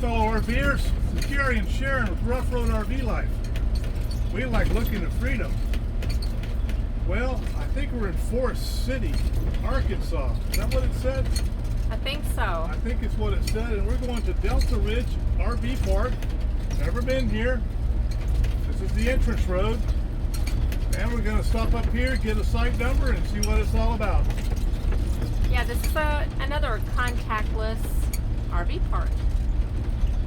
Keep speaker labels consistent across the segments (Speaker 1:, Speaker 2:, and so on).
Speaker 1: fellow RVers. It's Jerry and Sharon with Ruff RV Life. We like looking at freedom. Well, I think we're in Forrest City, Arkansas. Is that what it said?
Speaker 2: I think so.
Speaker 1: I think it's what it said, and we're going to Delta Ridge RV Park. Never been here. This is the entrance road. And we're going to stop up here, get a site number, and see what it's all about.
Speaker 2: Yeah, this is another contactless RV park.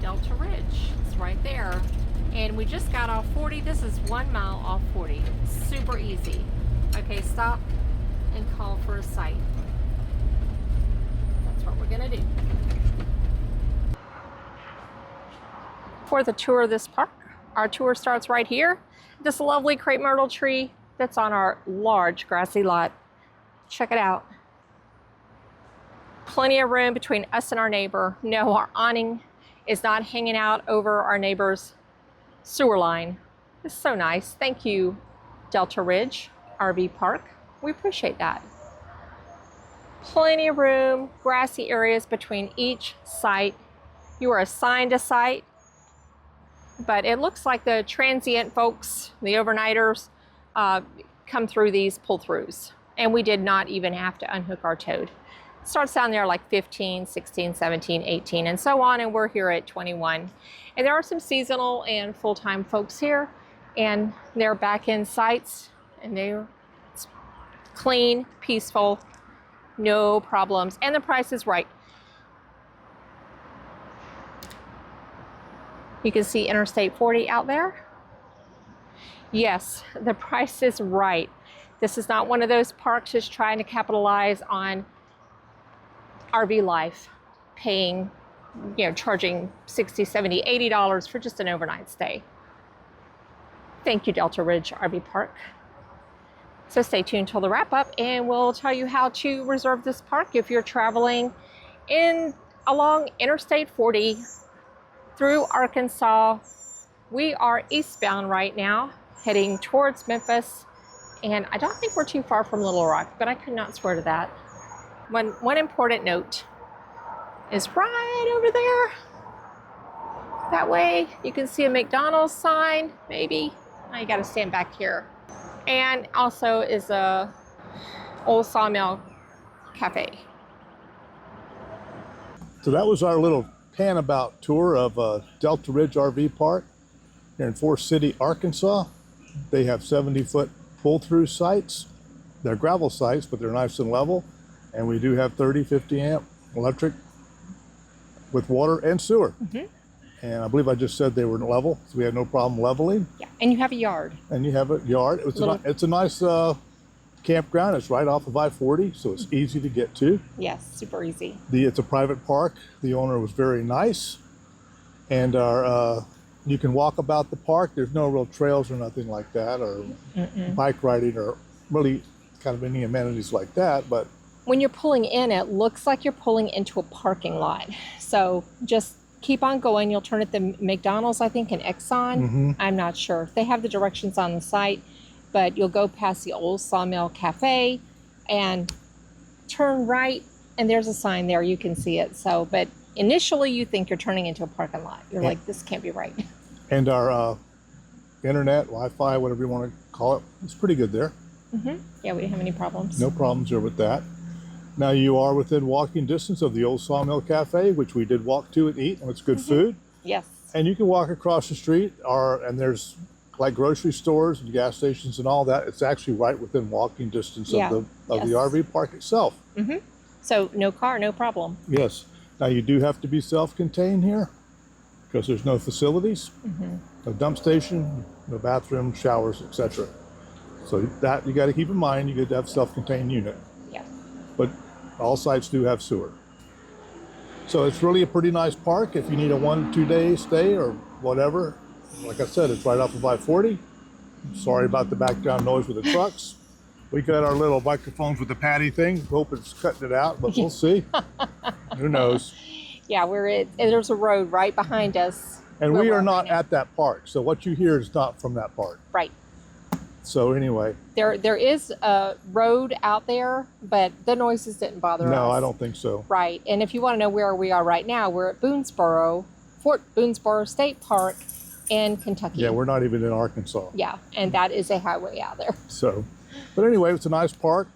Speaker 2: Delta Ridge. It's right there. And we just got off 40. This is 1 mile off 40. Super easy. Okay, stop and call for a site. That's what we're gonna do. For the tour of this park, our tour starts right here. This lovely crepe myrtle tree that's on our large grassy lot. Check it out. Plenty of room between us and our neighbor. No, our awning is not hanging out over our neighbor's sewer line. It's so nice. Thank you, Delta Ridge RV Park. We appreciate that. Plenty of room, grassy areas between each site. You are assigned a site, but it looks like the transient folks, the overnighters, come through these pull-throughs. And we did not even have to unhook our toad. It starts down there like 15, 16, 17, 18, and so on, and we're here at 21. And there are some seasonal and full-time folks here, and they're back-end sites, and they're clean, peaceful, no problems, and the price is right. You can see Interstate 40 out there. Yes, the price is right. This is not one of those parks just trying to capitalize on RV life, paying, charging $60, $70, $80 for just an overnight stay. Thank you, Delta Ridge RV Park. So stay tuned till the wrap up, and we'll tell you how to reserve this park if you're traveling along Interstate 40 through Arkansas. We are eastbound right now, heading towards Memphis, and I don't think we're too far from Little Rock, but I could not swear to that. One important note is right over there. That way you can see a McDonald's sign, maybe. Now you gotta stand back here. And also is a old sawmill cafe.
Speaker 1: So that was our little pan-about tour of Delta Ridge RV Park here in Forrest City, Arkansas. They have 70-foot pull-through sites. They're gravel sites, but they're nice and level. And we do have 30, 50 amp electric with water and sewer. Mm-hmm. And I believe I just said they were level, so we had no problem leveling.
Speaker 2: Yeah, and you have a yard.
Speaker 1: And you have a yard. It's a nice campground. It's right off of I-40, so it's easy to get to.
Speaker 2: Yes, super easy.
Speaker 1: It's a private park. The owner was very nice. And you can walk about the park. There's no real trails or nothing like that, or bike riding, or really kind of any amenities like that. But
Speaker 2: when you're pulling in, it looks like you're pulling into a parking lot. So just keep on going. You'll turn at the McDonald's, I think, and Exxon. Mm-hmm. I'm not sure. They have the directions on the site, but you'll go past the old sawmill cafe and turn right, and there's a sign there. You can see it. So, but initially you think you're turning into a parking lot. You're like, this can't be right.
Speaker 1: And our internet, Wi-Fi, whatever you want to call it, it's pretty good there.
Speaker 2: Mm-hmm. Yeah, we didn't have any problems.
Speaker 1: No problems there with that. Now you are within walking distance of the old Sawmill Cafe, which we did walk to and eat, and it's good food.
Speaker 2: Yes.
Speaker 1: And you can walk across the street, and there's like grocery stores and gas stations and all that. It's actually right within walking distance of the RV park itself.
Speaker 2: Mm-hmm. So no car, no problem.
Speaker 1: Yes. Now you do have to be self-contained here because there's no facilities, no dump station, no bathroom, showers, etc. So that you got to keep in mind. You got to have a self-contained unit.
Speaker 2: Yeah.
Speaker 1: But all sites do have sewer. So it's really a pretty nice park if you need a 1-2 day stay or whatever. Like I said, it's right off of I-40. Sorry about the background noise with the trucks. We got our little microphones with the patty thing. Hope it's cutting it out, but we'll see. Who knows?
Speaker 2: Yeah, there's a road right behind us.
Speaker 1: And we are not at that park, so what you hear is not from that park.
Speaker 2: Right.
Speaker 1: So anyway.
Speaker 2: There is a road out there, but the noises didn't bother us.
Speaker 1: No, I don't think so.
Speaker 2: Right, and if you want to know where we are right now, we're at Boonesboro Fort Boonesboro State Park in Kentucky.
Speaker 1: Yeah, we're not even in Arkansas.
Speaker 2: Yeah, and that is a highway out there.
Speaker 1: So, but anyway, it's a nice park.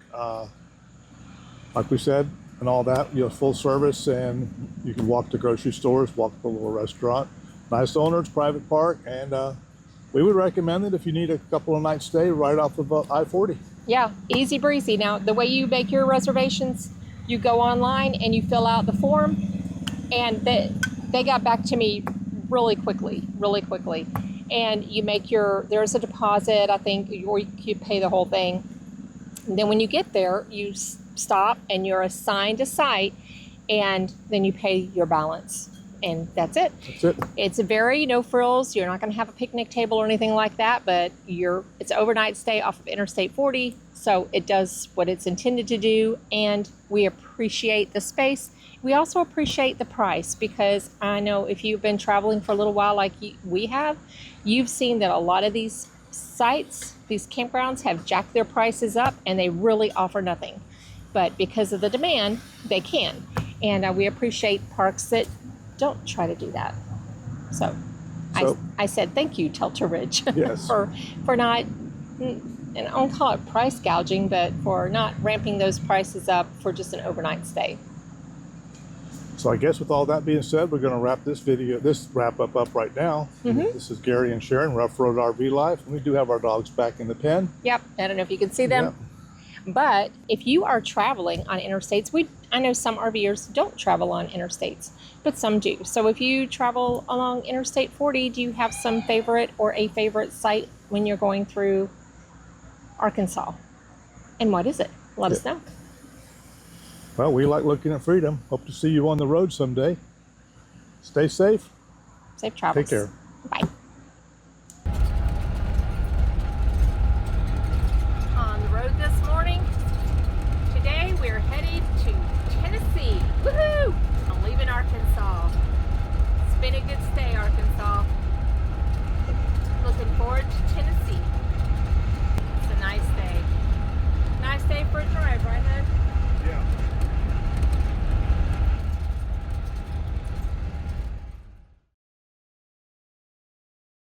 Speaker 1: Like we said, and all that, you know, full service, and you can walk to grocery stores, walk to a little restaurant. Nice owners, private park, and we would recommend it if you need a couple of nights stay right off of I-40.
Speaker 2: Yeah, easy breezy. Now, the way you make your reservations, you go online and you fill out the form, and they got back to me really quickly. And you make there's a deposit, I think, or you pay the whole thing. And then when you get there, you stop and you're assigned a site, and then you pay your balance. And that's it.
Speaker 1: That's it.
Speaker 2: It's a very no frills. You're not going to have a picnic table or anything like that, but it's an overnight stay off of Interstate 40. So it does what it's intended to do, and we appreciate the space. We also appreciate the price, because I know if you've been traveling for a little while like we have, you've seen that a lot of these sites, these campgrounds have jacked their prices up, and they really offer nothing. But because of the demand, they can. And we appreciate parks that don't try to do that. So I said thank you, Delta Ridge,
Speaker 1: Yes.
Speaker 2: for not, and I don't call it price gouging, but for not ramping those prices up for just an overnight stay.
Speaker 1: So I guess with all that being said, we're going to wrap this wrap up right now. This is Gary and Sharon, Ruff Road RV Life, and we do have our dogs back in the pen.
Speaker 2: Yep, I don't know if you can see them.
Speaker 1: Yep.
Speaker 2: But if you are traveling on interstates, I know some RVers don't travel on interstates, but some do. So if you travel along Interstate 40, do you have some favorite or a favorite site when you're going through Arkansas? And what is it? Let us know.
Speaker 1: Well, we like looking at freedom. Hope to see you on the road someday. Stay safe.
Speaker 2: Safe travels.
Speaker 1: Take care.
Speaker 2: Bye.